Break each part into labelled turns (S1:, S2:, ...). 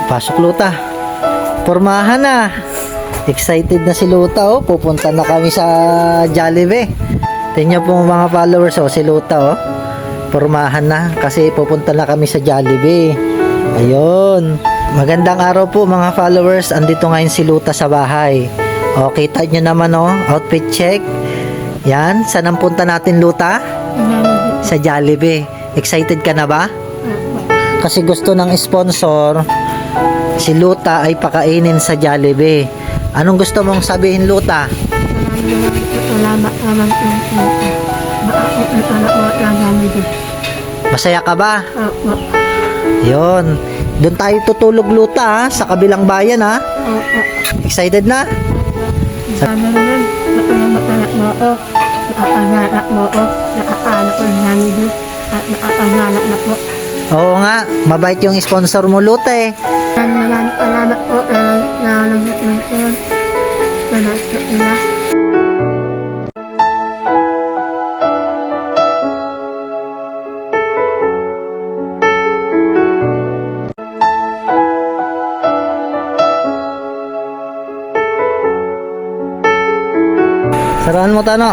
S1: Pasok Luta. Pormahan na. Excited na si Luta oh. Pupunta na kami sa Jollibee. Tingnan po mga followers oh, si Luta oh. Pormahan na kasi pupunta na kami sa Jollibee. Ayun. Magandang araw po mga followers. Andito ngayon si Luta sa bahay. O, kita nyo naman oh, outfit check. Yan, saan ang punta natin Luta? Sa Jollibee. Excited ka na ba? Kasi gusto ng sponsor, si Luta ay pakainin sa Jollibee. Anong gusto mong sabihin Luta? Masaya ka ba? Yun. Doon tayo tutulog Luta ha, sa kabilang bayan ha. Excited na? Oo nga, mabait yung sponsor mo Luta eh. Sarahan mo Tano.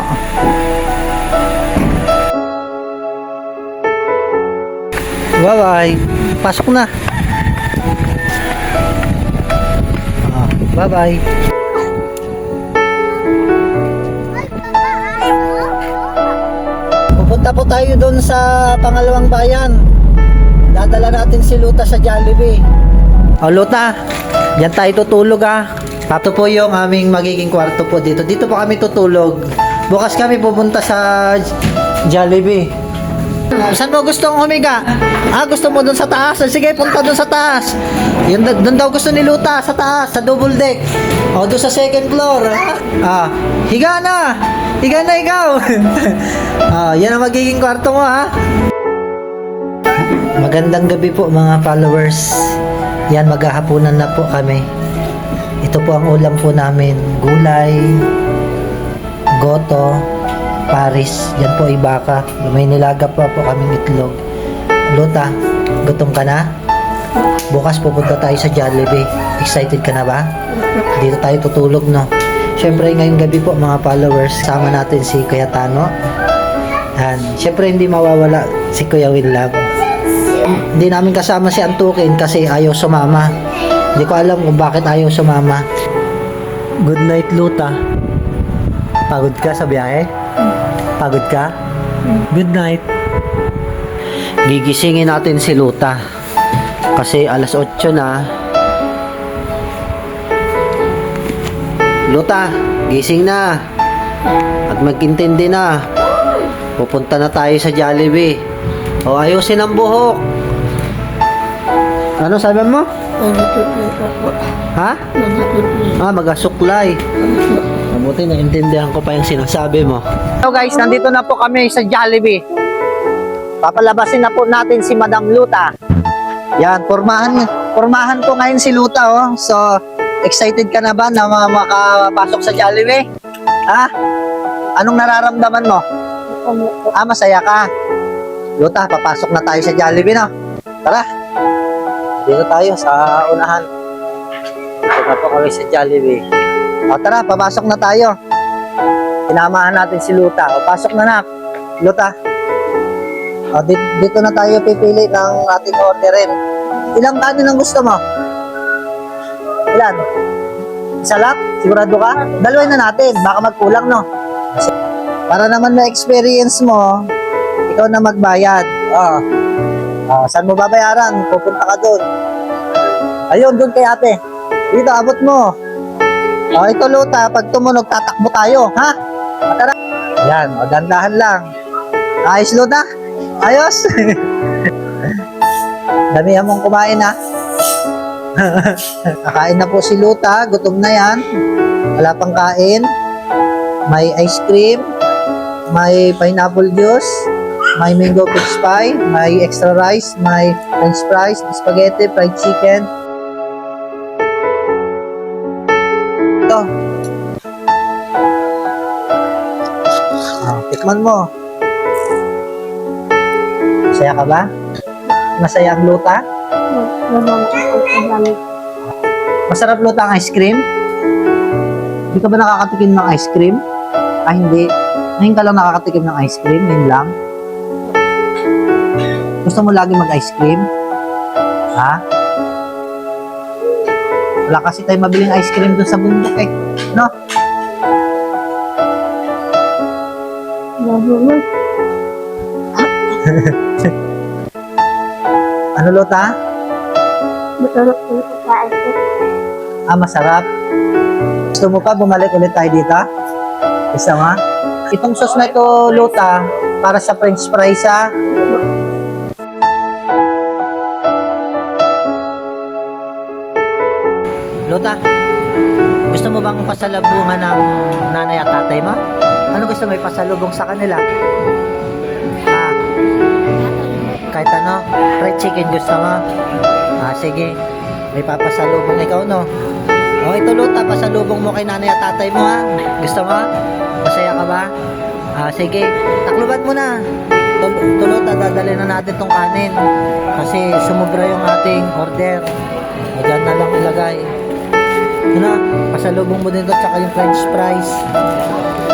S1: Bye-bye. Pasok na. Bye-bye. Pupunta po tayo doon sa pangalawang bayan. Dadala natin si Luta sa Jollibee. O Luta, diyan tayo tutulog ah. Ito po yung aming magiging kwarto po dito. Dito po kami tutulog. Bukas kami pupunta sa Jollibee. Saan mo gustong humiga? Gusto mo dun sa taas? Sige, punta dun sa taas. Yun, dun daw gusto ni Luta, sa taas, sa double deck. O, dun sa second floor. Higa na! Higa na ikaw! Yan ang magiging kwarto mo, ha? Magandang gabi po, mga followers. Yan, maghahapunan na po kami. Ito po ang ulam po namin. Gulay, goto, paris. Yan po ay baka. May nilaga pa po kaming itlog. Luta, gutom ka na? Bukas pupunta tayo sa Jollibee. Excited ka na ba? Dito tayo tutulog, no? Siyempre, ngayong gabi po mga followers, sama natin si Kuya Tano. And siyempre, hindi mawawala si Kuya Willab. Hindi namin kasama si Antukin kasi ayaw sumama. Hindi ko alam kung bakit ayaw sumama. Good night, Luta. Pagod ka sa biyahe? Pagod ka? Good night. Gigisingin natin si Luta. Kasi alas 8 na. Luta, gising na. At magintindi na. Pupunta na tayo sa Jollibee. O, ayusin ang buhok. Ano sabi mo? Ha? Magasuklay. Mabuti naintindihan ko pa yung sinasabi mo. So guys, nandito na po kami sa Jollibee. Papalabasin na po natin si Madam Luta. Yan, pormahan po ngayon si Luta oh. So, excited ka na ba na makapasok sa Jollibee? Ha? Anong nararamdaman mo? Masaya ka. Luta, papasok na tayo sa Jollibee no? Tara. Dito tayo sa unahan. Dito na po kami sa Jollibee. O tara, papasok na tayo. Sinamahan natin si Luta. O pasok na na. Luta. O dito na tayo pipili ng ating orderin. Ilang kanin ang gusto mo? Ilan? Isa lang? Sigurado ka? Dalawin na natin. Baka magkulang no? Para naman na-experience mo, ikaw na magbayad. Saan mo babayaran? Pupunta ka doon. Ayun, doon kay ate. Dito, abot mo. Ito Luta, pag tumunog, tatakbo tayo, ha? Tara. Yan, dandahan lang. Ayos Luta? Ayos? Damihan mong kumain, ha? Kakain na po si Luta, gutom na yan. Wala pang kain. May ice cream. May pineapple juice. May mango peach pie, may extra rice, may french fries, spaghetti, fried chicken. Ito. Tikman mo. Masaya ka ba? Masaya ang Luta? Masarap luto ang ice cream? Hindi ka ba nakakatikim ng ice cream? Ah, hindi. Ngayon ka lang nakakatikim ng ice cream? Ngayon lang? Gusto mo lagi mag-ice cream? Ha? Wala kasi tayo mabiling ice cream doon sa bundok eh. No? Ano luta? Ah, masarap. Gusto mo pa bumalik ulit tayo dito? Gusto mo? Itong sauce na ito, luta, para sa french fries ha. Luta, gusto mo bang pasalubungan ng nanay at tatay mo? Ano gusto mo ipasalubong sa kanila? Ah, kahit ano, fried chicken gusto mo? Ah, sige. May papasalubong ikaw, no? O, ito luta, pasalubong mo kay nanay at tatay mo, ha? Gusto mo? Masaya ka ba? Ah, sige. Takluban mo na. Tuluta, dadalhin na natin tong kanin. Kasi sumubra yung ating order. O, dyan na lang ilagay. Ano? Pasalubong mo din ito, tsaka yung french fries.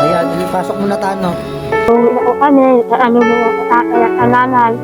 S1: Ayan, pasok mo na tano.
S2: Kung ako kami, sa ano mo, sa nanay.